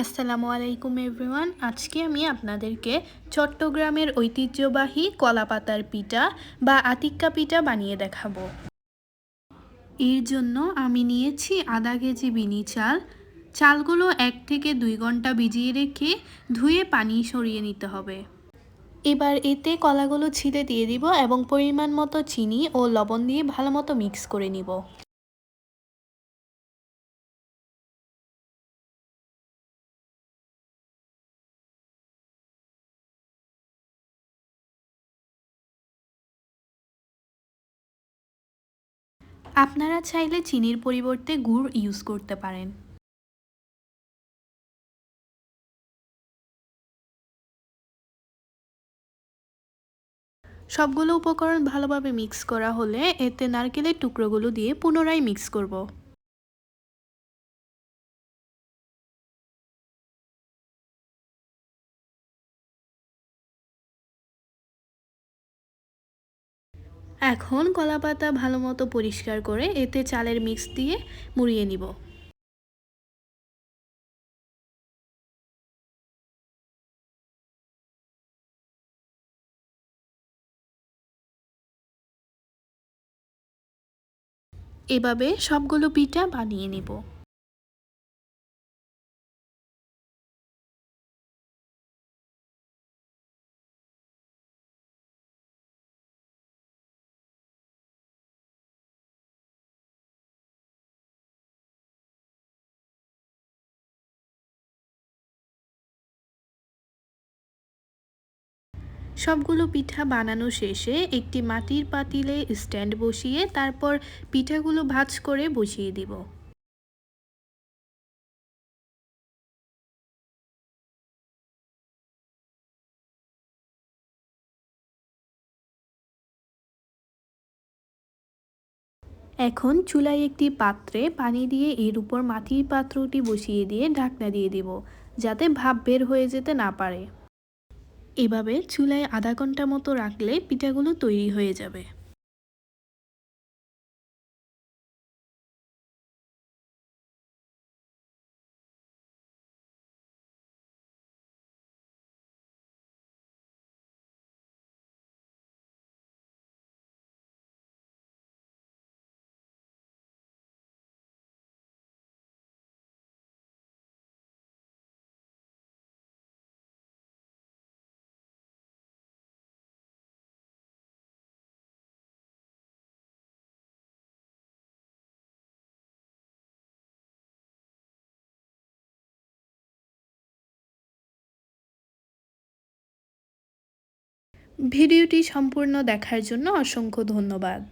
আসসালামু আলাইকুম এভরিওয়ান। আজকে আমি আপনাদেরকে চট্টগ্রামের ঐতিহ্যবাহী কলাপাতার পিঠা বা আতিক্কা পিঠা বানিয়ে দেখাবো। এর জন্য আমি নিয়েছি আধা কেজি বিনি চাল। চালগুলো 1 থেকে 2 ঘন্টা ভিজিয়ে রেখে ধুয়ে পানি সরিয়ে নিতে হবে। এবার এতে কলাগুলো ছিলে দিয়ে দিব এবং পরিমাণ মতো চিনি ও লবণ দিয়ে ভালো মতো মিক্স করে নিব। আপনারা চাইলে চিনির পরিবর্তে গুড় ইউজ করতে পারেন। সবগুলো উপকরণ ভালোভাবে মিক্স করা হলে এতে নারকেলের টুকরোগুলো দিয়ে পুনরায় মিক্স করব। এখন কলাপাতা ভালোমতো পরিষ্কার করে এতে চালের মিক্স দিয়ে মুড়িয়ে নিব। এভাবে সবগুলো পিঠা বানিয়ে নিব। সবগুলো পিঠা বানানো শেষে একটি মাটির পাতিলে স্ট্যান্ড বসিয়ে তারপর পিঠাগুলো ভাঁজ করে বসিয়ে দিব। এখন চুলায় একটি পাত্রে পানি দিয়ে এর উপর মাটির পাত্রটি বসিয়ে দিয়ে ঢাকনা দিয়ে দিব, যাতে ভাপ বের হয়ে যেতে না পারে। এভাবে চুলায় আধা ঘন্টা মতো রাখলে পিঠাগুলো তৈরি হয়ে যাবে। ভিডিওটি সম্পূর্ণ দেখার জন্য অসংখ্য ধন্যবাদ।